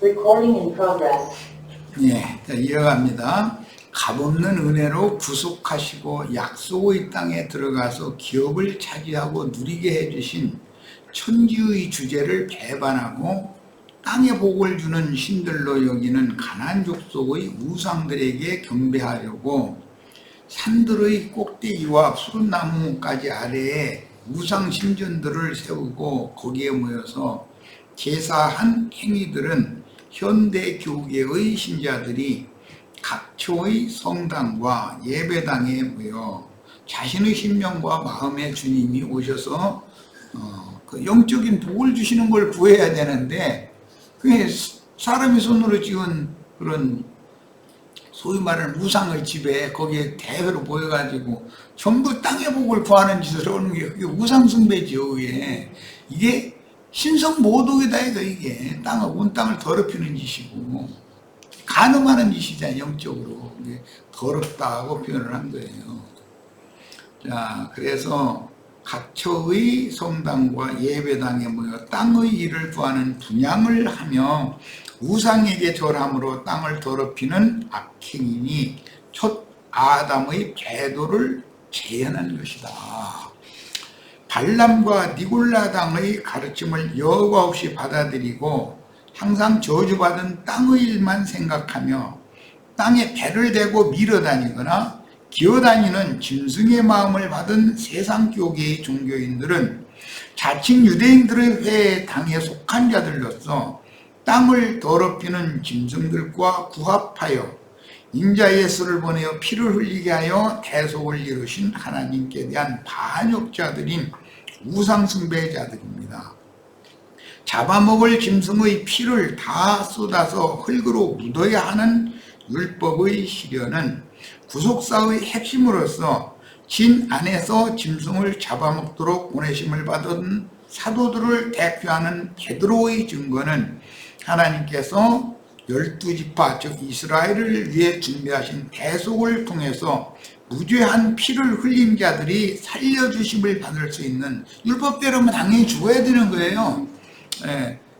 Recording in progress. 예, 자, 이어갑니다. 값없는 은혜로 구속하시고 약속의 땅에 들어가서 기업을 차지하고 누리게 해주신 천지의 주제를 배반하고 땅의 복을 주는 신들로 여기는 가나안 족속의 우상들에게 경배하려고 산들의 꼭대기와 푸른 나무까지 아래에 우상 신전들을 세우고 거기에 모여서 제사한 행위들은 현대 교계의 신자들이 각처의 성당과 예배당에 모여 자신의 심령과 마음에 주님이 오셔서 그 영적인 복을 주시는 걸 구해야 되는데, 그게 사람이 손으로 지은 그런 소위 말하는 우상의 집에 거기에 대회로 모여가지고 전부 땅의 복을 구하는 짓을 하는 게 그게 우상숭배죠. 이게 신성모독이다 이게 온 땅을 더럽히는 짓이고 간음하는 짓이잖아요. 영적으로 더럽다고 표현을 한 거예요. 자, 그래서 각처의 성당과 예배당에 모여 땅의 일을 구하는 분향을 하며 우상에게 절함으로 땅을 더럽히는 악행이니 첫 아담의 배도를 재현한 것이다. 발람과 니골라당의 가르침을 여과 없이 받아들이고 항상 저주받은 땅의 일만 생각하며 땅에 배를 대고 밀어다니거나 기어다니는 짐승의 마음을 받은 세상 교계의 종교인들은 자칭 유대인들의 회에 당에 속한 자들로서 땅을 더럽히는 짐승들과 구합하여 인자 예수를 보내어 피를 흘리게 하여 대속을 이루신 하나님께 대한 반역자들인 우상숭배자들입니다. 잡아먹을 짐승의 피를 다 쏟아서 흙으로 묻어야 하는 율법의 실현은 구속사의 핵심으로서 진 안에서 짐승을 잡아먹도록 보내심을 받은 사도들을 대표하는 베드로의 증거는 하나님께서 12지파 즉 이스라엘을 위해 준비하신 대속을 통해서 무죄한 피를 흘린 자들이 살려주심을 받을 수 있는, 율법대로면 당연히 죽어야 되는 거예요.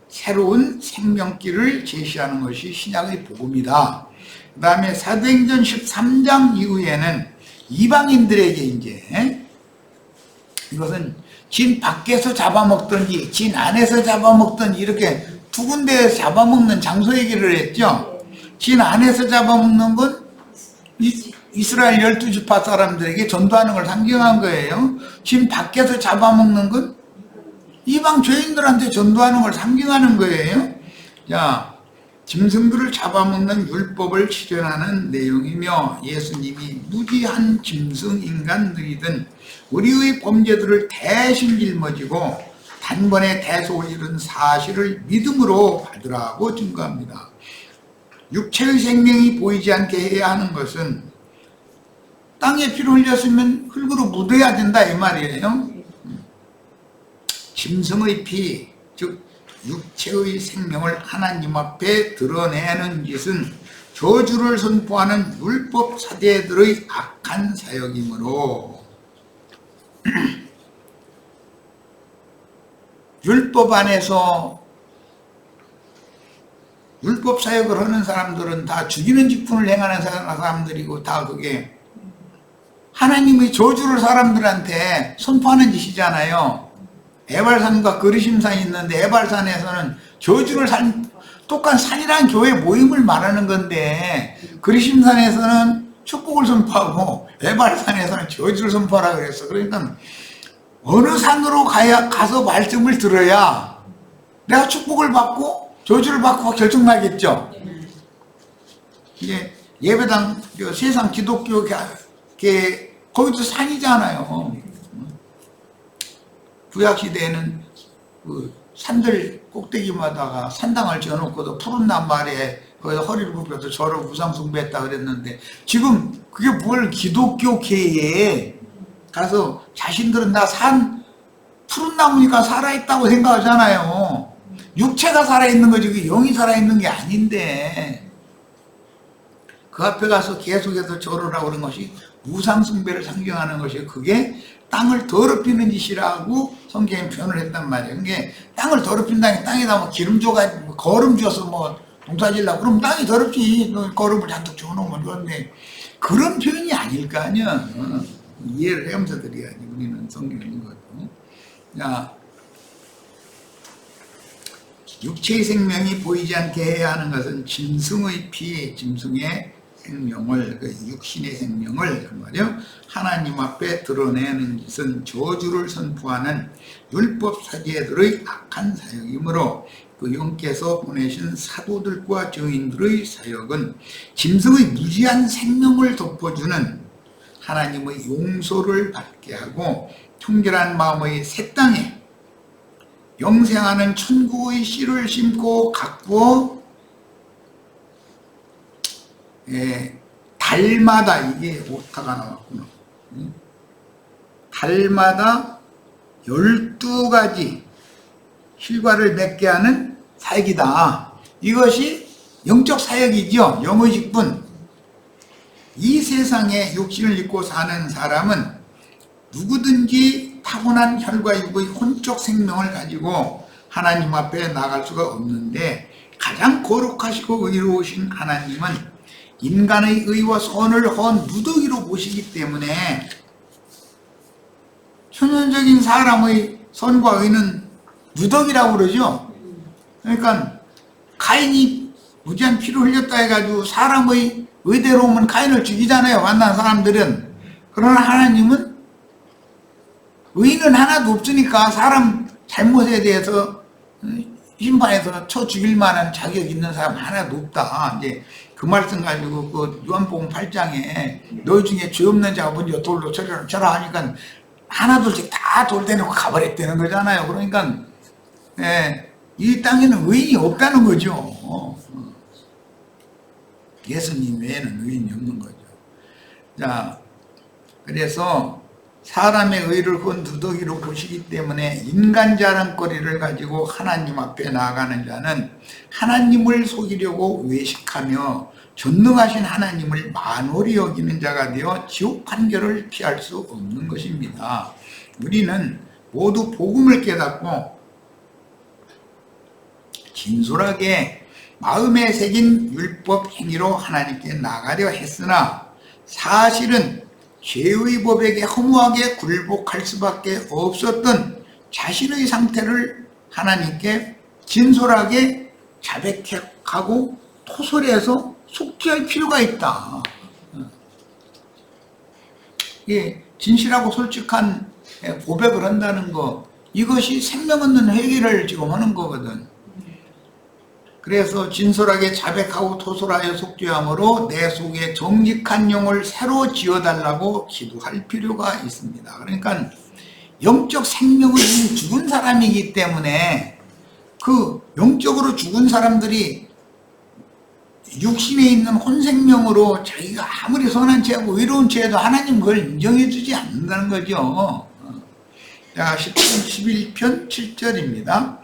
새로운 생명길을 제시하는 것이 신약의 복음이다. 그 다음에 사도행전 13장 이후에는 이방인들에게 이제 이것은 진 밖에서 잡아먹든지 진 안에서 잡아먹든지 이렇게 두 군데에서 잡아먹는 장소 얘기를 했죠. 진 안에서 잡아먹는 건 이스라엘 12지파 사람들에게 전도하는 걸 상징한 거예요. 진 밖에서 잡아먹는 건 이방 죄인들한테 전도하는 걸 상징하는 거예요. 자, 짐승들을 잡아먹는 율법을 실현하는 내용이며 예수님이 무지한 짐승 인간들이든 우리의 범죄들을 대신 짊어지고 단번에 대속을 이룬 사실을 믿음으로 받으라고 증거합니다. 육체의 생명이 보이지 않게 해야 하는 것은 땅에 피를 흘렸으면 흙으로 묻어야 된다 이 말이에요. 짐승의 피, 즉 육체의 생명을 하나님 앞에 드러내는 짓은 저주를 선포하는 율법 사제들의 악한 사역이므로 율법 안에서 율법 사역을 하는 사람들은 다 죽이는 직분을 행하는 사람들이고 다 그게 하나님의 저주를 사람들한테 선포하는 짓이잖아요. 에발산과 그리심산이 있는데 에발산에서는 저주를 똑같은 산이라는 교회 모임을 말하는 건데 그리심산에서는 축복을 선포하고 에발산에서는 저주를 선포하라 그랬어. 그러니까 어느 산으로 가서 말씀을 들어야 내가 축복을 받고 저주를 받고 결정나겠죠. 이게 예배당 세상 기독교계 거기도 산이잖아요. 구약시대에는 그 산들 꼭대기마다가 산당을 지어놓고도 푸른 나무 아래에 거기서 허리를 굽혀서 저를 우상숭배했다 그랬는데 지금 그게 뭘 기독교계에 가서 자신들은 나 푸른 나무니까 살아있다고 생각하잖아요. 육체가 살아있는 거지 그 영이 살아있는 게 아닌데 그 앞에 가서 계속해서 절을 하고 그런 것이 우상숭배를 상징하는 것이 그게 땅을 더럽히는 짓이라고 성경에 표현을 했단 말이에요. 그게 땅을 더럽힌다는 게 땅에다 뭐 기름 줘가지고 거름 줘서 뭐 농사 지으려고 그럼 땅이 더럽지. 너 거름을 잔뜩 줘놓으면 그런데 그런 표현이 아닐 거 아니야. 이해를 해면서 드려야지. 우리는 성경 읽어도. 자, 육체의 생명이 보이지 않게 해야 하는 것은 짐승의 피, 짐승의 생명을, 그 육신의 생명을 그 말이요, 하나님 앞에 드러내는 것은 저주를 선포하는 율법 사제들의 악한 사역이므로 그 영께서 보내신 사도들과 증인들의 사역은 짐승의 무지한 생명을 덮어주는 하나님의 용서를 받게 하고 청결한 마음의 새 땅에 영생하는 천국의 씨를 심고 가꾸어 달마다, 이게 오타가 나왔구나. 달마다 12가지 실과를 맺게 하는 사역이다. 이것이 영적 사역이죠. 영의 직분. 이 세상에 육신을 입고 사는 사람은 누구든지 타고난 혈과 육의 혼적 생명을 가지고 하나님 앞에 나갈 수가 없는데, 가장 거룩하시고 의로우신 하나님은 인간의 의와 선을 헌 누더기로 보시기 때문에 천연적인 사람의 선과 의는 누더기라고 그러죠. 그러니까 가인이 무지한 피를 흘렸다 해가지고 사람의 의대로우면 가인을 죽이잖아요, 만난 사람들은. 그러나 하나님은 의는 하나도 없으니까 사람 잘못에 대해서 심판에서 쳐 죽일 만한 자격 있는 사람 하나도 없다. 이제 그 말씀 가지고 그 요한복음 8장에 너희 중에 죄 없는 자가 먼저 돌로 쳐라 하니까 하나둘씩 다 돌 대놓고 가버렸다는 거잖아요. 그러니까 이 땅에는 의인이 없다는 거죠. 예수님 외에는 의인이 없는 거죠. 자, 그래서 사람의 의를 헌 누더기로 보시기 때문에 인간 자랑거리를 가지고 하나님 앞에 나아가는 자는 하나님을 속이려고 외식하며 전능하신 하나님을 만홀히 여기는 자가 되어 지옥 판결을 피할 수 없는 것입니다. 우리는 모두 복음을 깨닫고 진솔하게 마음에 새긴 율법 행위로 하나님께 나가려 했으나 사실은 죄의 법에게 허무하게 굴복할 수밖에 없었던 자신의 상태를 하나님께 진솔하게 자백하고 토설해서 속죄할 필요가 있다. 예, 진실하고 솔직한 고백을 한다는 거, 이것이 생명 얻는 회개를 지금 하는 거거든. 그래서 진솔하게 자백하고 토설하여 속죄함으로 내 속에 정직한 영을 새로 지어달라고 기도할 필요가 있습니다. 그러니까 영적 생명은 이미 죽은 사람이기 때문에 그 영적으로 죽은 사람들이 육신에 있는 혼생명으로 자기가 아무리 선한 죄하고 의로운 죄해도 하나님 그걸 인정해 주지 않는다는 거죠. 자, 11편 7절입니다.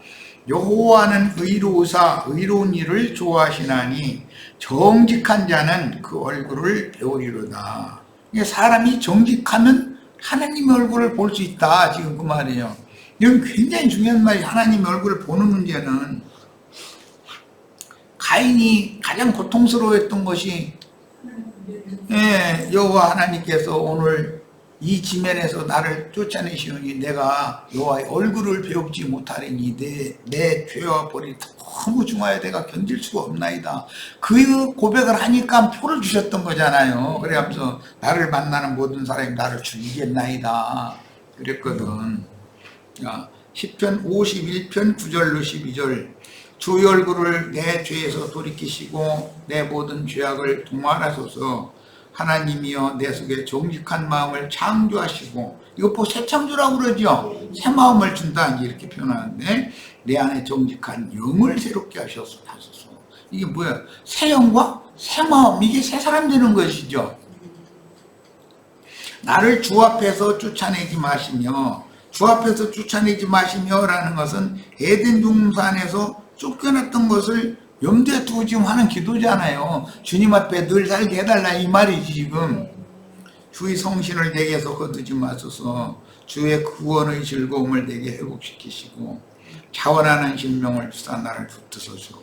여호와는 의로우사 의로운 일을 좋아하시나니 정직한 자는 그 얼굴을 배우리로다. 사람이 정직하면 하나님의 얼굴을 볼 수 있다. 지금 그 말이에요. 이건 굉장히 중요한 말이에요. 하나님의 얼굴을 보는 문제는. 가인이 가장 고통스러워했던 것이 여호와 하나님께서 오늘 이 지면에서 나를 쫓아내시오니 내가 여호와의 얼굴을 배우지 못하리니 내 죄와 벌이 너무 중하여 내가 견딜 수가 없나이다. 그 고백을 하니까 표를 주셨던 거잖아요. 그래서 나를 만나는 모든 사람이 나를 죽이겠나이다 그랬거든. 10편 51편 9절로 12절. 주의 얼굴을 내 죄에서 돌이키시고 내 모든 죄악을 동활하소서. 하나님이여 내 속에 정직한 마음을 창조하시고, 이거 새 창조라고 그러죠. 새 마음을 준다 이렇게 표현하는데, 내 안에 정직한 영을 새롭게 하소서. 이게 뭐야? 새 영과 새 마음, 이게 새 사람 되는 것이죠. 나를 주 앞에서 쫓아내지 마시며, 주 앞에서 쫓아내지 마시며 라는 것은 에덴 동산에서 쫓겨났던 것을 염두에 두고 지금 하는 기도잖아요. 주님 앞에 늘 살게 해달라 이 말이지 지금. 주의 성신을 내게서 거두지 마소서. 주의 구원의 즐거움을 내게 회복시키시고 자원하는 심령을 주사 나를 붙드소서.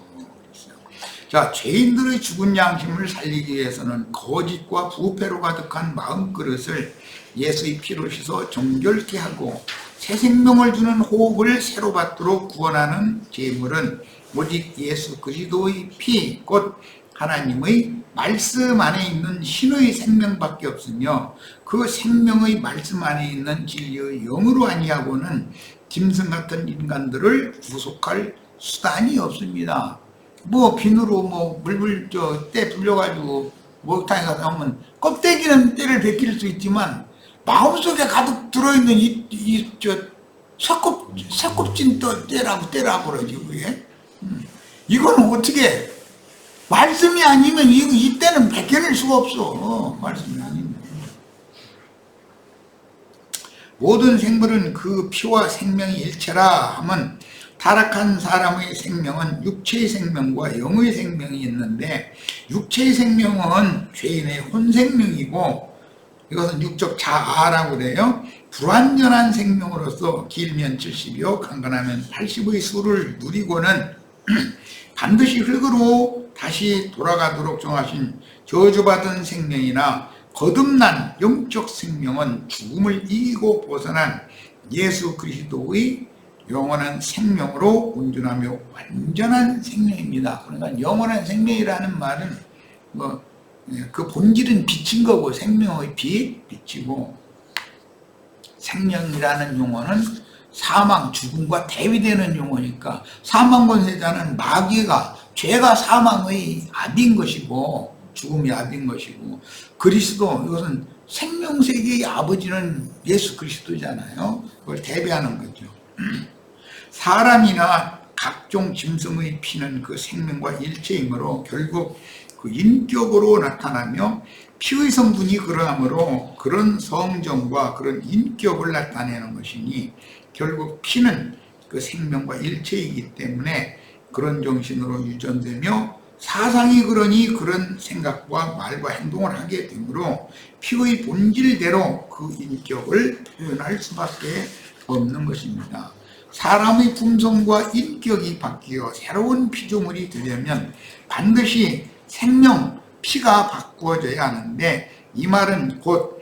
자, 죄인들의 죽은 양심을 살리기 위해서는 거짓과 부패로 가득한 마음그릇을 예수의 피로 씻어 정결케 하고 새 생명을 주는 호흡을 새로 받도록 구원하는 제물은 오직 예수 그리스도의 피, 곧 하나님의 말씀 안에 있는 신의 생명밖에 없으며 그 생명의 말씀 안에 있는 진리의 영으로 아니하고는 짐승 같은 인간들을 구속할 수단이 없습니다. 뭐 비누로 뭐 물불 때 불려가지고 목욕탕에 가서 하면 껍데기는 때를 벗길 수 있지만 마음속에 가득 들어있는 새껍진 때라고 그러지 그게. 이거는 어떻게 말씀이 아니면 이때는 벗겨낼 수가 없어. 말씀이 아니면. 모든 생물은 그 피와 생명이 일체라 하면 타락한 사람의 생명은 육체의 생명과 영의 생명이 있는데 육체의 생명은 죄인의 혼생명이고 이것은 육적 자아라고 그래요. 불완전한 생명으로서 길면 70여 강건하면 80의 수를 누리고는 반드시 흙으로 다시 돌아가도록 정하신 저주받은 생명이나 거듭난 영적 생명은 죽음을 이기고 벗어난 예수 그리스도의 영원한 생명으로 온전하며 완전한 생명입니다. 그러니까 영원한 생명이라는 말은 그 본질은 빛인 거고 생명의 빛이고 생명이라는 용어는 사망, 죽음과 대비되는 용어니까 사망 권세자는 마귀가 죄가 사망의 압인 것이고 죽음이 압인 것이고 그리스도 이것은 생명세계의 아버지는 예수 그리스도잖아요. 그걸 대비하는 거죠. 사람이나 각종 짐승의 피는 그 생명과 일체이므로 결국 그 인격으로 나타나며 피의 성분이 그러하므로 그런 성정과 그런 인격을 나타내는 것이니 결국 피는 그 생명과 일체이기 때문에 그런 정신으로 유전되며 사상이 그러니 그런 생각과 말과 행동을 하게 되므로 피의 본질대로 그 인격을 표현할 수밖에 없는 것입니다. 사람의 품성과 인격이 바뀌어 새로운 피조물이 되려면 반드시 생명, 피가 바꾸어져야 하는데 이 말은 곧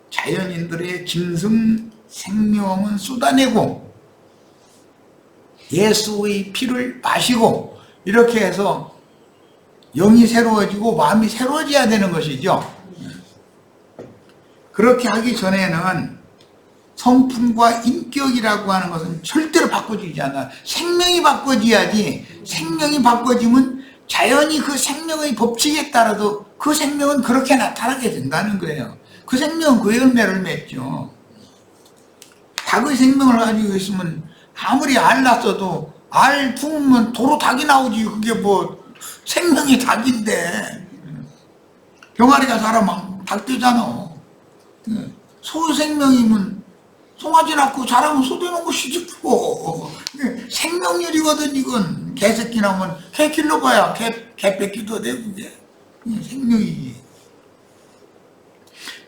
자연인들의 짐승 생명은 쏟아내고 예수의 피를 마시고 이렇게 해서 영이 새로워지고 마음이 새로워져야 되는 것이죠. 그렇게 하기 전에는 성품과 인격이라고 하는 것은 절대로 바꿔지지 않아. 생명이 바꿔져야지. 생명이 바꿔지면 자연히 그 생명의 법칙에 따라서 그 생명은 그렇게 나타나게 된다는 거예요. 그 생명은 그 열매를 맺죠. 닭의 생명을 가지고 있으면 아무리 알 낳았어도 알 품으면 도로 닭이 나오지. 그게 뭐 생명이 닭인데 병아리가 자라면 닭 되잖아. 소 생명이면 송아지 낳고 자라면 소 되는 것이지 뭐. 생명률이거든 이건. 개새끼 나오면 개 길러봐야 개 뺏기도 되고 그게 생명이지.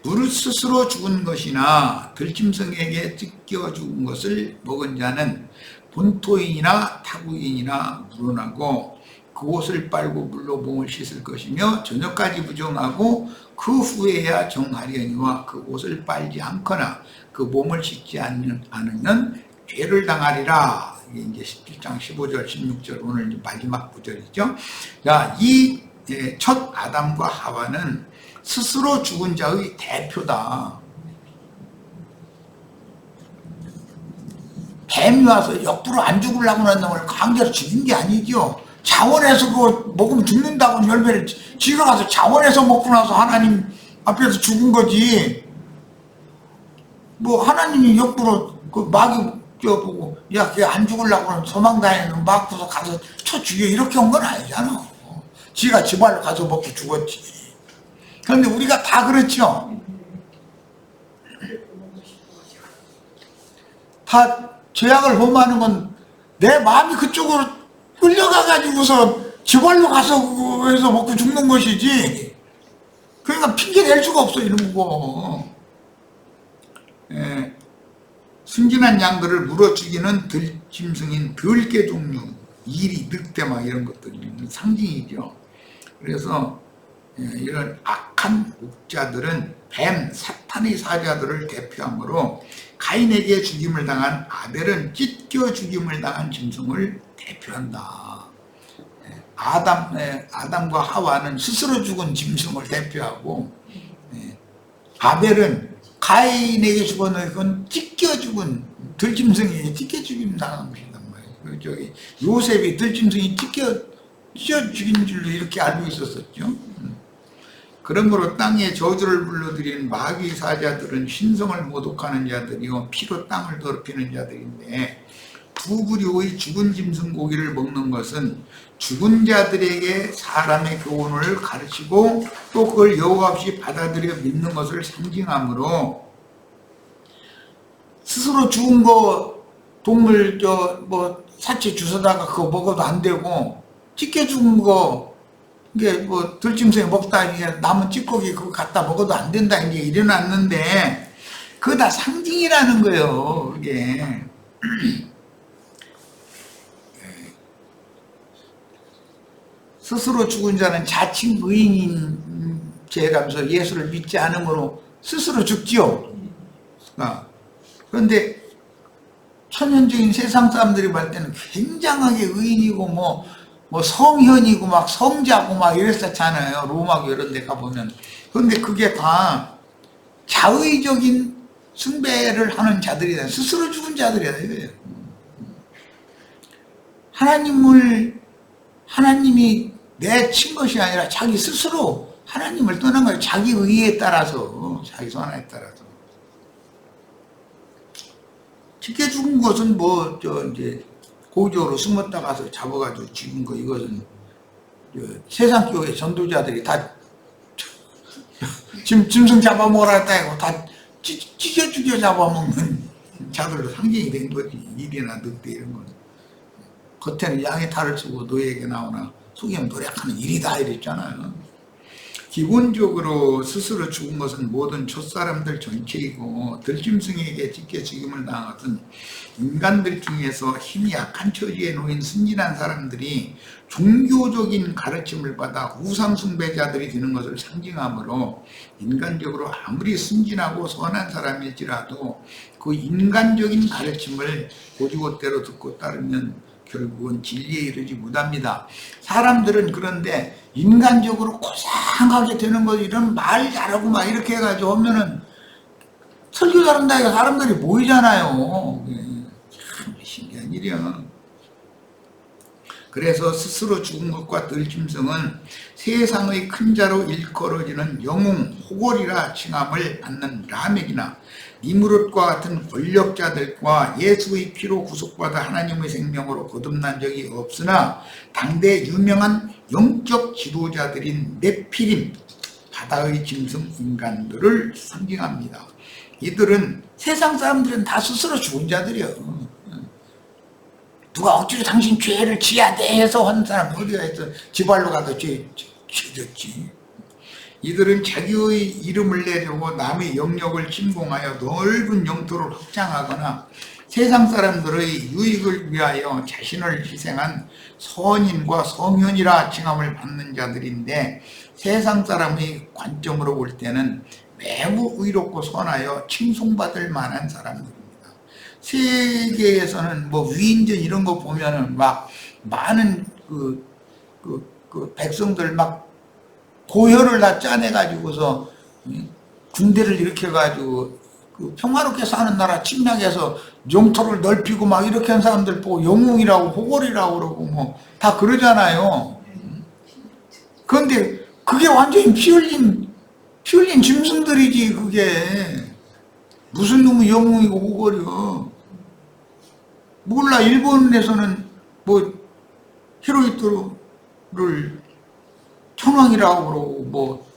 무릇 스스로 죽은 것이나 들짐승에게 뜯겨 죽은 것을 먹은 자는 본토인이나 타국인이나 물어나고 그 옷을 빨고 물로 몸을 씻을 것이며 저녁까지 부정하고 그 후에야 정하려니와 그 옷을 빨지 않거나 그 몸을 씻지 않으면 죄를 당하리라. 이게 이제 17장 15절 16절 오늘 마지막 구절이죠. 자, 이 첫 아담과 하와는 스스로 죽은 자의 대표다. 뱀이 와서 역부로 안 죽으려고 하는 놈을 강제로 죽인 게 아니죠. 자원해서 그거 먹으면 죽는다고 열매를 지가 가서 자원해서 먹고 나서 하나님 앞에서 죽은 거지. 뭐 하나님이 역부로 그 마귀 보고 야 걔 안 죽으려고 하는 소망다니는 막고서 가서 쳐 죽여 이렇게 온 건 아니잖아. 지가 지발로 가서 먹고 죽었지. 그런데 우리가 다 그렇죠. 다 죄악을 범하는 건 내 마음이 그쪽으로 끌려가가지고서 지발로 가서 해서 먹고 죽는 것이지. 그러니까 핑계 댈 수가 없어 이런 거. 순진한 양들을 물어 죽이는 들짐승인 들개 종류, 이리, 늑대 막 이런 것들이 상징이죠. 그래서 이런 악한 목자들은 뱀, 사탄의 사자들을 대표하므로 가인에게 죽임을 당한 아벨은 찢겨 죽임을 당한 짐승을 대표한다. 아담과 하와는 스스로 죽은 짐승을 대표하고, 아벨은 가인에게 죽었는데 그건 찢겨 죽은 들짐승이 찢겨 죽임 당한 것이단 말이에요. 저기 요셉이 들짐승이 찢겨 죽인 줄로 이렇게 알고 있었었죠. 그러므로 땅에 저주를 불러들이는 마귀 사자들은 신성을 모독하는 자들이요 피로 땅을 더럽히는 자들인데, 부부류의 죽은 짐승 고기를 먹는 것은 죽은 자들에게 사람의 교훈을 가르치고 또 그걸 여과 없이 받아들여 믿는 것을 상징하므로, 스스로 죽은 거 동물 사체 주워다가 그거 먹어도 안 되고, 찢겨 죽은 거 이게 뭐 들짐승이 먹다 이게 남은 찌꺼기 그거 갖다 먹어도 안 된다 이제 일어났는데, 그거 다 상징이라는 거예요. 이게 스스로 죽은 자는 자칭 의인인 죄라면서 예수를 믿지 않으므로 스스로 죽지요. 그런데 천연적인 세상 사람들이 볼 때는 굉장하게 의인이고 뭐 성현이고 막 성자고 막 이랬었잖아요. 로마교 이런 데 가보면. 그런데 그게 다 자의적인 숭배를 하는 자들이다. 스스로 죽은 자들이다 이거예요. 하나님이 내친 것이 아니라 자기 스스로 하나님을 떠난 거예요. 자기 의에 따라서, 자기 선하에 따라서. 찢겨 죽은 것은 이제 고의적으로 숨었다 가서 잡아가지고 죽은 거, 이것은 세상 교회 전도자들이 다 짐승 잡아먹으라 했다 하고 다 찢어 죽여 잡아먹는 자들로 상징이 된 거지. 일이나 늑대 이런 건. 겉에는 양의 탈을 쓰고 노예에게 나오나 속에는 노력하는 일이다 이랬잖아요. 기본적으로 스스로 죽은 것은 모든 촛사람들 전체이고, 들짐승에게 찢겨 죽임을 당한 것은 인간들 중에서 힘이 약한 처지에 놓인 순진한 사람들이 종교적인 가르침을 받아 우상숭배자들이 되는 것을 상징하므로, 인간적으로 아무리 순진하고 선한 사람일지라도 그 인간적인 가르침을 고지고대로 듣고 따르면 결국은 진리에 이르지 못합니다. 사람들은 그런데 인간적으로 고상하게 되는 거, 이런 말 잘하고 막 이렇게 해가지고 하면은 설교 잘한다 해서 사람들이 모이잖아요. 참 신기한 일이야. 그래서 스스로 죽은 것과 들짐승은 세상의 큰 자로 일컬어지는 영웅, 호골이라 칭함을 받는 라멕이나 니무롯과 같은 권력자들과 예수의 피로 구속받아 하나님의 생명으로 거듭난 적이 없으나 당대 유명한 영적 지도자들인 네피림, 바다의 짐승 인간들을 상징합니다. 이들은, 세상 사람들은 다 스스로 죽은 자들이요. 누가 억지로 당신 죄를 지어야 돼 해서 한 사람 어디가 있어. 지발로 가서 죄 졌지. 이들은 자기의 이름을 내려고 남의 영역을 침공하여 넓은 영토를 확장하거나 세상 사람들의 유익을 위하여 자신을 희생한 선인과 성현이라 칭함을 받는 자들인데, 세상 사람의 관점으로 볼 때는 매우 의롭고 선하여 칭송받을 만한 사람들입니다. 세계에서는 뭐 위인전 이런 거 보면은 막 많은 그 백성들 막 고혈을 다 짜내가지고서 군대를 일으켜가지고 그 평화롭게 사는 나라 침략해서 영토를 넓히고 막 이렇게 한 사람들 보고 영웅이라고 호골이라고 그러고 뭐 다 그러잖아요. 그런데 그게 완전히 피 흘린 짐승들이지. 그게 무슨 놈의 영웅이고 호골이요. 몰라. 일본에서는 뭐 히로히토를 천왕이라고 그러고 뭐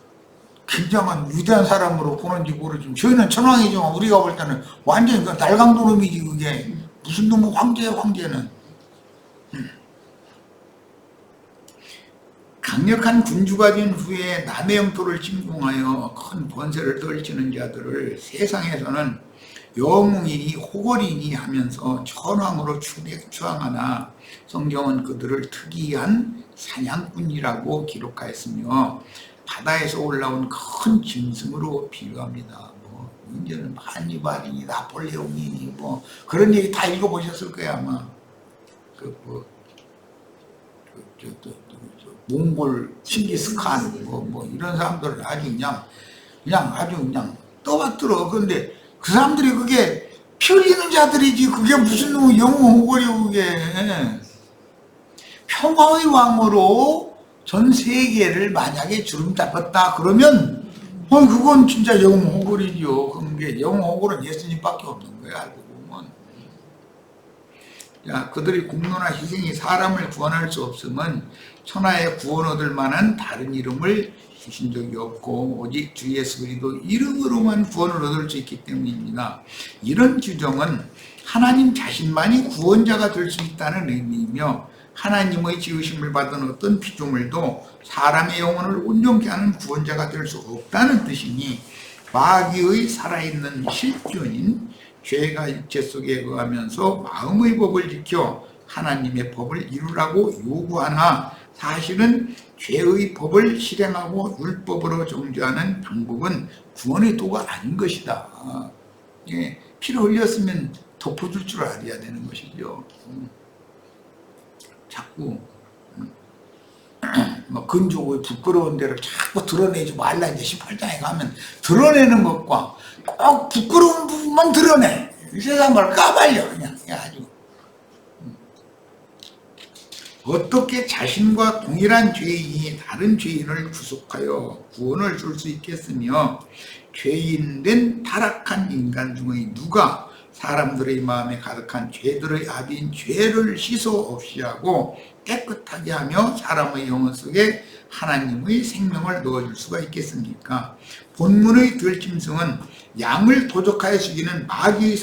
굉장한 위대한 사람으로 보는지 모르지만 저희는 천왕이지만 우리가 볼 때는 완전히 그 날강도놈이지. 그게 무슨 놈의 황제는. 강력한 군주가 된 후에 남의 영토를 침공하여 큰 번세를 떨치는 자들을 세상에서는 영웅이니 호걸이니 하면서 천황으로 추앙하나 성경은 그들을 특이한 사냥꾼이라고 기록하였으며 바다에서 올라온 큰 짐승으로 비유합니다. 뭐 이제는 한니발이니 나폴레옹이니 뭐 그런 얘기 다 읽어보셨을 거야 아마. 몽골 칭기스칸 뭐 이런 사람들은 아주 그냥 떠받들어. 그런데 그 사람들이 그게 피 흘리는 자들이지 그게 무슨 영웅호걸이고 그게. 평화의 왕으로 전 세계를 만약에 주름 잡았다 그러면 그건 진짜 영웅호걸이죠. 그게 영웅호걸은 예수님밖에 없는 거야 알고 보면. 야, 그들의 공로나 희생이 사람을 구원할 수 없으면 천하에 구원 얻을 만한 다른 이름을 주신 적이 없고 오직 주 예수 그리스도 이름으로만 구원을 얻을 수 있기 때문입니다. 이런 규정은 하나님 자신만이 구원자가 될 수 있다는 의미이며 하나님의 지으심을 받은 어떤 피조물도 사람의 영혼을 온전케 하는 구원자가 될 수 없다는 뜻이니 마귀의 살아있는 실존인 죄가 육체 속에 거하면서 마음의 법을 지켜 하나님의 법을 이루라고 요구하나 사실은 죄의 법을 실행하고 율법으로 정죄하는 방법은 구원의 도가 아닌 것이다. 피를 흘렸으면 덮어줄 줄 알아야 되는 것이죠. 자꾸 근조고 부끄러운 데를 자꾸 드러내지 말라. 이제 18장에 가면 드러내는 것과 꼭 부끄러운 부분만 드러내. 세상 말 까발려 그냥 아주. 어떻게 자신과 동일한 죄인이 다른 죄인을 구속하여 구원을 줄 수 있겠으며 죄인된 타락한 인간 중의 누가 사람들의 마음에 가득한 죄들의 아비인 죄를 씻어 없이 하고 깨끗하게 하며 사람의 영혼 속에 하나님의 생명을 넣어줄 수가 있겠습니까? 본문의 들짐승은 양을 도적하여 죽이는 마귀의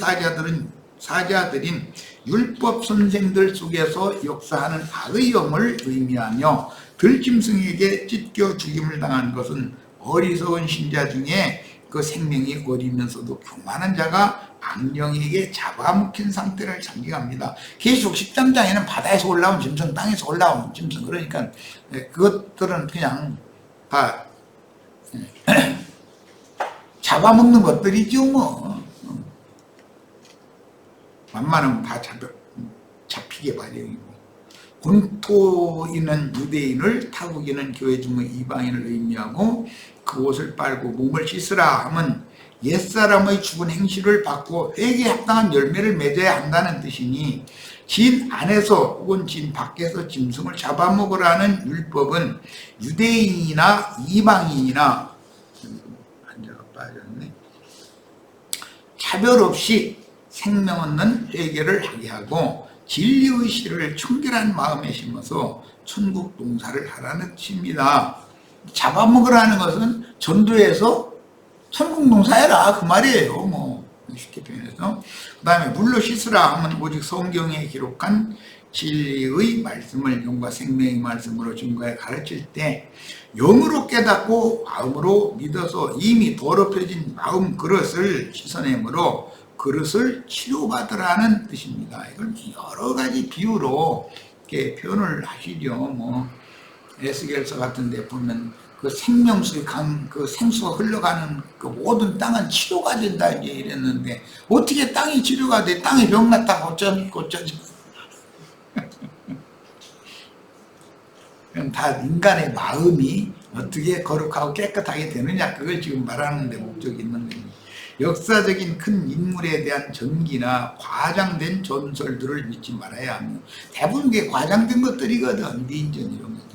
사자들인 율법 선생들 속에서 역사하는 악의 영을 의미하며 들짐승에게 찢겨 죽임을 당한 것은 어리석은 신자 중에 그 생명이 어리면서도 교만한 자가 악령에게 잡아먹힌 상태를 상징합니다. 계시록 13장에는 바다에서 올라온 짐승, 땅에서 올라온 짐승, 그러니까 그것들은 그냥 다 잡아먹는 것들이죠 뭐. 만만하면 다 잡히게 마련이고. 본토인은 유대인을, 타국인은 교회 중의 이방인을 의미하고 그 옷을 빨고 몸을 씻으라 하면 옛사람의 죽은 행실을 받고 회개에 합당한 열매를 맺어야 한다는 뜻이니 진 안에서 혹은 진 밖에서 짐승을 잡아먹으라는 율법은 유대인이나 이방인이나 한자가 빠졌네. 차별 없이 생명 없는 회개를 하게 하고 진리의 씨를 청결한 마음에 심어서 천국 농사를 하라는 뜻입니다. 잡아먹으라는 것은 전도에서 천국 농사해라 그 말이에요. 뭐 쉽게 표현해서. 그 다음에 물로 씻으라 하면 오직 성경에 기록한 진리의 말씀을 영과 생명의 말씀으로 증거해 가르칠 때 영으로 깨닫고 마음으로 믿어서 이미 더럽혀진 마음 그릇을 씻어내므로 그릇을 치료받으라는 뜻입니다. 이걸 여러 가지 비유로 이렇게 표현을 하시죠. 뭐 에스겔서 같은 데 보면 그 생명수의 그 생수가 흘러가는 그 모든 땅은 치료가 된다 이제 이랬는데 어떻게 땅이 치료가 돼? 땅이 병났다고 고쳐지. 그럼 다 인간의 마음이 어떻게 거룩하고 깨끗하게 되느냐 그걸 지금 말하는 데 목적이 있는 겁니다. 역사적인 큰 인물에 대한 전기나 과장된 전설들을 믿지 말아야 하며 대부분 게 과장된 것들이거든. 미인전 이런 것들.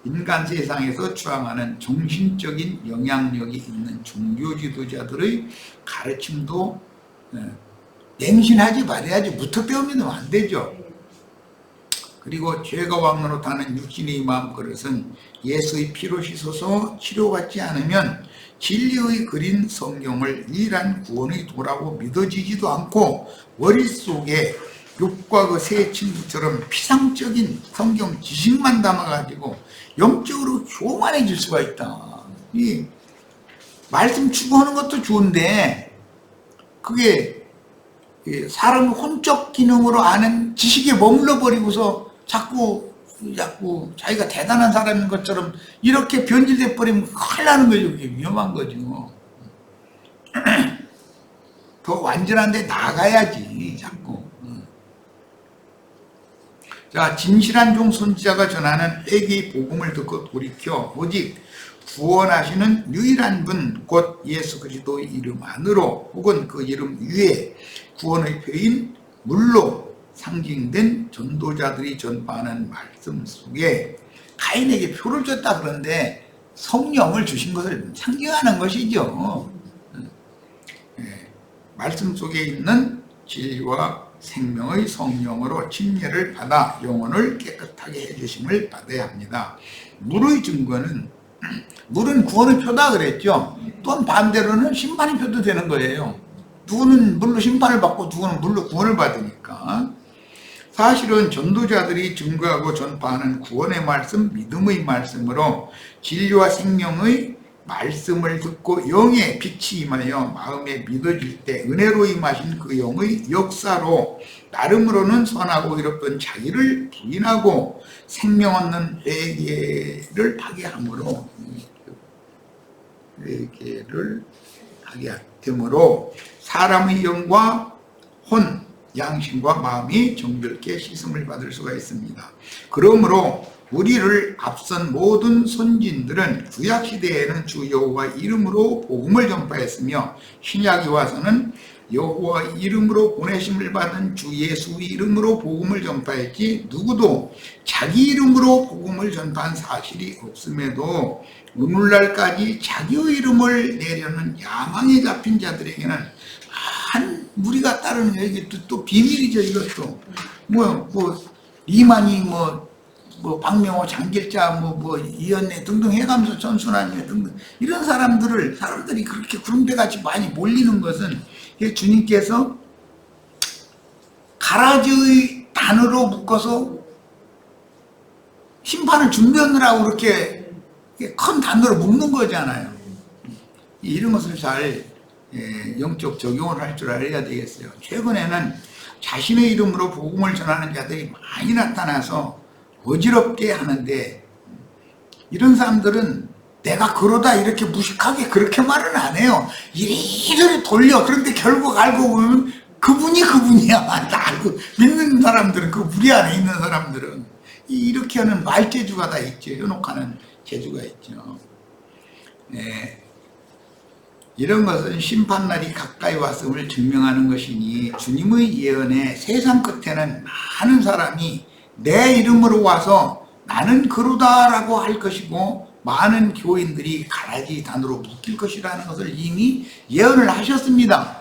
인간 세상에서 추앙하는 정신적인 영향력이 있는 종교 지도자들의 가르침도 맹신하지 말아야지. 무턱대고 믿으면 안 되죠. 그리고 죄가 왕으로 타는 육신의 마음그릇은 예수의 피로 씻어서 치료받지 않으면 진리의 그린 성경을 유일한 구원의 도라고 믿어지지도 않고 머릿속에 욕과 그 새 친구처럼 피상적인 성경 지식만 담아가지고 영적으로 교만해질 수가 있다. 이 말씀 추구하는 것도 좋은데 그게 사람 혼적 기능으로 아는 지식에 머물러 버리고서 자꾸 자기가 대단한 사람인 것처럼 이렇게 변질돼 버리면 큰일 나는 거죠. 그게 위험한 거죠. 더 완전한 데 나가야지 자꾸. 자, 진실한 종 선지자가 전하는 회개의 복음을 듣고 돌이켜 오직 구원하시는 유일한 분 곧 예수 그리스도의 이름 안으로 혹은 그 이름 위에 구원의 표인 물로 상징된 전도자들이 전파하는 말씀 속에 가인에게 표를 줬다 그런데 성령을 주신 것을 상징하는 것이죠. 말씀 속에 있는 진리와 생명의 성령으로 침례를 받아 영혼을 깨끗하게 해주심을 받아야 합니다. 물의 증거는 물은 구원의 표다 그랬죠. 또한 반대로는 심판의 표도 되는 거예요. 누구는 물로 심판을 받고 누구는 물로 구원을 받으니까. 사실은 전도자들이 증거하고 전파하는 구원의 말씀, 믿음의 말씀으로 진리와 생명의 말씀을 듣고 영의 빛이 임하여 마음에 믿어질 때 은혜로 임하신 그 영의 역사로 나름으로는 선하고 의롭던 자기를 부인하고 생명 얻는 회개를 하게 함으로 사람의 영과 혼, 양심과 마음이 정결케 씻음을 받을 수가 있습니다. 그러므로 우리를 앞선 모든 선진들은 구약시대에는 주 여호와 이름으로 복음을 전파했으며 신약에 와서는 여호와 이름으로 보내심을 받은 주 예수의 이름으로 복음을 전파했지 누구도 자기 이름으로 복음을 전파한 사실이 없음에도 오늘날까지 자기의 이름을 내려는 야망에 잡힌 자들에게는 한 무리가 따르는 얘기 또 비밀이죠. 이것도 이만희 박명호 장길자 이연래 등등 해가면서 전순환이 등등 이런 사람들이 그렇게 구름대같이 많이 몰리는 것은 주님께서 가라지의 단으로 묶어서 심판을 준비하느라고 그렇게 큰 단으로 묶는 거잖아요. 이런 것을 잘 영적 적용을 할 줄 알아야 되겠어요. 최근에는 자신의 이름으로 복음을 전하는 자들이 많이 나타나서 어지럽게 하는데 이런 사람들은 내가 그러다 이렇게 무식하게 그렇게 말은 안 해요. 이리저리 돌려. 그런데 결국 알고 보면 그분이야. 다 알고 믿는 사람들은 그 무리 안에 있는 사람들은 이렇게 하는 말재주가 다 있죠. 현혹하는 재주가 있죠. 이런 것은 심판날이 가까이 왔음을 증명하는 것이니 주님의 예언에 세상 끝에는 많은 사람이 내 이름으로 와서 나는 그러다라고 할 것이고 많은 교인들이 가라지 단으로 묶일 것이라는 것을 이미 예언을 하셨습니다.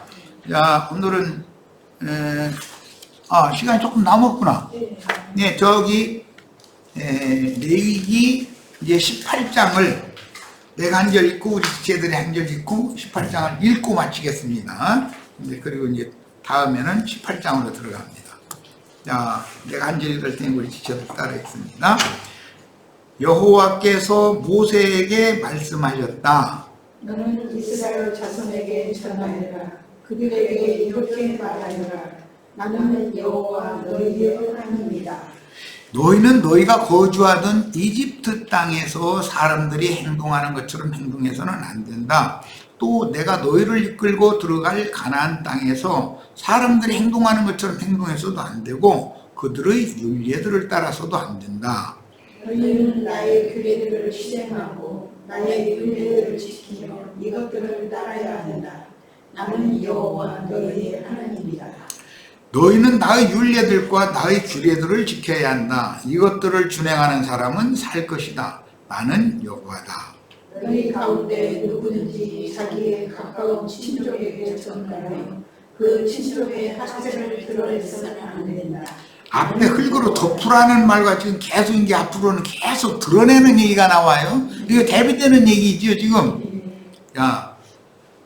자, 오늘은 시간이 조금 남았구나. 네, 저기 레위기 이제 18장을 내가 한 절 읽고 우리 지체들이 한 절 읽고 18장을 읽고 마치겠습니다. 그리고 이제 다음에는 18장으로 들어갑니다. 자, 내가 한 절 읽을 테니 우리 지체들 따라 읽습니다. 여호와께서 모세에게 말씀하셨다. 너는 이스라엘 자손에게 전하여라. 그들에게 이렇게 말하여라. 나는 여호와 너희의 하나님이다. 너희는 너희가 거주하던 이집트 땅에서 사람들이 행동하는 것처럼 행동해서는 안 된다. 또 내가 너희를 이끌고 들어갈 가나안 땅에서 사람들이 행동하는 것처럼 행동해서도 안 되고 그들의 율례들을 따라서도 안 된다. 너희는 나의 규례들을 실행하고 나의 율례들을 지키며 이것들을 따라야 한다. 나는 여호와 너희의 하나님이다. 너희는 나의 율례들과 나의 규례들을 지켜야 한다. 이것들을 준행하는 사람은 살 것이다. 나는 여호와다. 너희 가운데 누구든지 자기의 가까운 친족에게 전가하여 그 친족의 하체를 드러내서는 안 된다. 앞에 흙으로 덮으라는 말과 지금 계속 이게 앞으로는 계속 드러내는 얘기가 나와요. 이거 대비되는 얘기죠 지금. 야,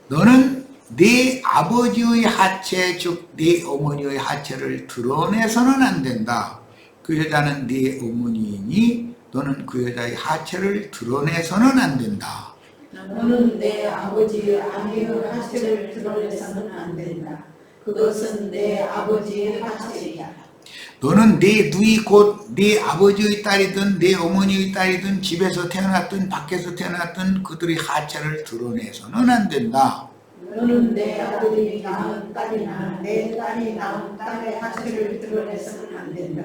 너는 네 아버지의 하체 즉 네 어머니의 하체를 드러내서는 안 된다. 그 여자는 네 어머니이니 너는 그 여자의 하체를 드러내서는 안 된다. 너는 내 아버지 아내의 하체를 드러내서는 안 된다. 그것은 내 아버지의 하체이다. 너는 내 누이 곧 내 아버지의 딸이든 내 어머니의 딸이든 집에서 태어났든 밖에서 태어났든 그들의 하체를 드러내서는 안 된다. 너는 내 아들이 낳은 딸이나 내 딸이 낳은 딸의 하체를 드러내서는 안 된다.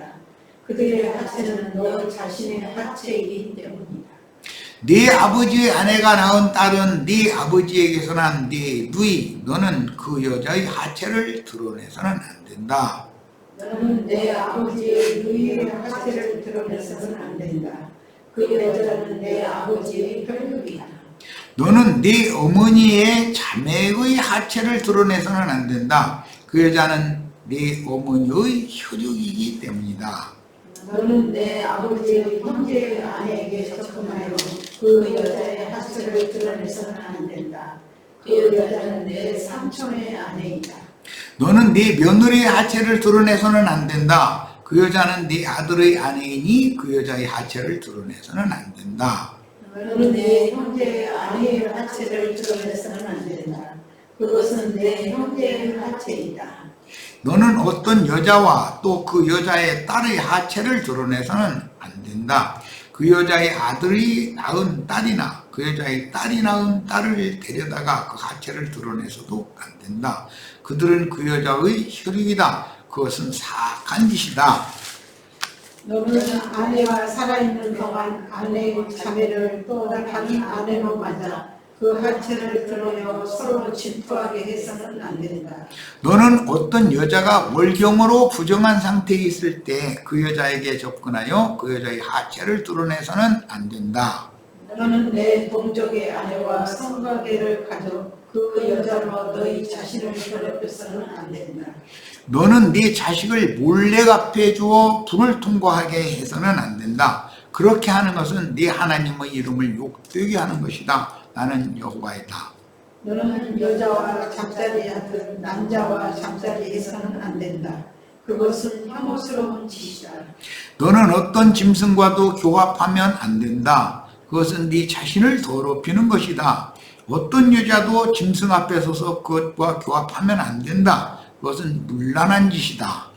그들의 하체는 너 자신의 하체이기 때문이다. 네 아버지의 아내가 낳은 딸은 네 아버지에게서 난 네 누이, 너는 그 여자의 하체를 드러내서는 안 된다. 너는 내 아버지의 누이의 하체를 드러내서는 안 된다. 그 여자는 내 아버지의 혈육이다. 너는 네 어머니의 자매의 하체를 드러내서는 안 된다. 그 여자는 네 어머니의 혈육이기 때문이다. 너는 내 아버지의 형제의 아내에게 접근하여 그 여자의 하체를 드러내서는 안 된다. 그 여자는 내 삼촌의 아내이다. 너는 네 며느리의 하체를 드러내서는 안 된다. 그 여자는 네 아들의 아내이니 그 여자의 하체를 드러내서는 안 된다. 너는 내 형제의 아내의 하체를 드러내서는 안 된다. 그것은 내 형제의 하체이다. 너는 어떤 여자와 또 그 여자의 딸의 하체를 드러내서는 안 된다. 그 여자의 아들이 낳은 딸이나 그 여자의 딸이 낳은 딸을 데려다가 그 하체를 드러내서도 안 된다. 그들은 그 여자의 혈육이다. 그것은 사악한 짓이다. 너는 아내와 살아있는 동안 아내의 자매를 또 다른 아내로 맞아 그 하체를 드러내어 서로 질투하게 해서는 안 된다. 너는 어떤 여자가 월경으로 부정한 상태에 있을 때 그 여자에게 접근하여 그 여자의 하체를 드러내서는 안 된다. 너는 내 동족의 아내와 성관계를 가져 그 여자로 너희 자신을 더럽혀서는 안 된다. 너는 네 자식을 몰래 갚해 주어 불을 통과하게 해서는 안 된다. 그렇게 하는 것은 네 하나님의 이름을 욕되게 하는 것이다. 나는 여호와이다. 너는 여자와 잠자리하듯 남자와 잠자리해서는 안 된다. 그것은 혐오스러운 짓이다. 너는 어떤 짐승과도 교합하면 안 된다. 그것은 네 자신을 더럽히는 것이다. 어떤 여자도 짐승 앞에 서서 그것과 교합하면 안 된다. 그것은 문란한 짓이다.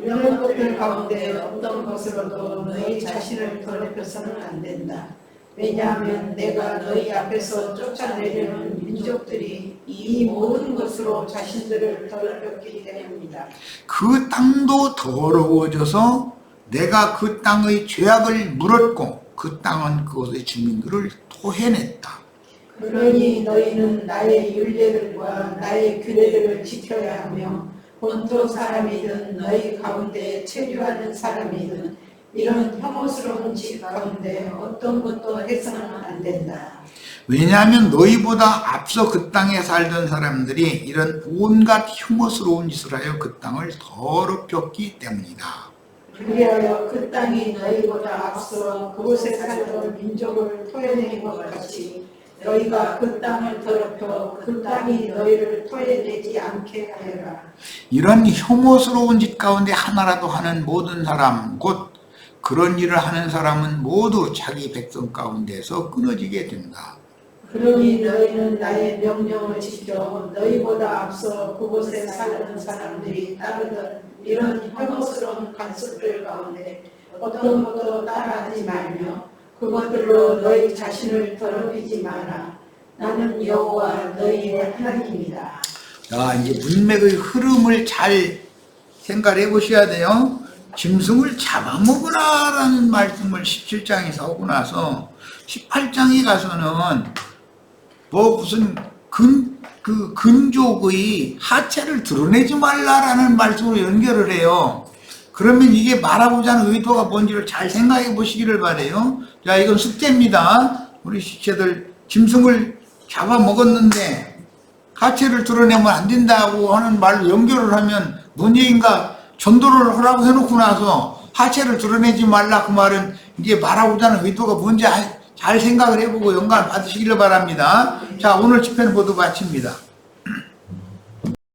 이런 것들 가운데 어떤 것으로도 너희 자신을 더럽혀서는 안 된다. 왜냐하면 내가 너희 앞에서 쫓아내려는 민족들이 이 모든 것으로 자신들을 더럽혔기 때문이다. 그 땅도 더러워져서 내가 그 땅의 죄악을 물었고 그 땅은 그곳의 주민들을 토해냈다. 그러니 너희는 나의 율례들과 나의 규례들을 지켜야 하며 본토 사람이든 너희 가운데 체류하는 사람이든 이런 혐오스러운 짓 가운데 어떤 것도 해서는 안 된다. 왜냐하면 너희보다 앞서 그 땅에 살던 사람들이 이런 온갖 혐오스러운 짓을 하여 그 땅을 더럽혔기 때문이다. 그리하여 그 땅이 너희보다 앞서 그곳에 살던 민족을 토해낸 것 같이 너희가 그 땅을 더럽혀 그 땅이 너희를 토해내지 않게 하여라. 이런 혐오스러운 짓 가운데 하나라도 하는 모든 사람, 곧 그런 일을 하는 사람은 모두 자기 백성 가운데서 끊어지게 된다. 그러니 너희는 나의 명령을 지켜 너희보다 앞서 그곳에 사는 사람들이 따르던 이런 혐오스러운 관습들 가운데 어떤 것도 따라하지 말며 그것들로 너희 자신을 더럽히지 마라. 나는 여호와 너희의 하나님이다. 자, 이제 문맥의 흐름을 잘 생각해 보셔야 돼요. 짐승을 잡아먹으라라는 말씀을 17장에서 하고 나서 18장에 가서는 무슨 근족의 하체를 드러내지 말라라는 말씀으로 연결을 해요. 그러면 이게 말하고자 하는 의도가 뭔지를 잘 생각해 보시기를 바래요. 자, 이건 숙제입니다. 우리 시체들 짐승을 잡아먹었는데 하체를 드러내면 안 된다고 하는 말로 연결을 하면 뭔 얘기인가? 전도를 하라고 해놓고 나서 하체를 드러내지 말라, 그 말은 이제 말하고자 하는 의도가 뭔지 잘 생각을 해보고 영감을 받으시기를 바랍니다. 자, 오늘 집회는 모두 마칩니다.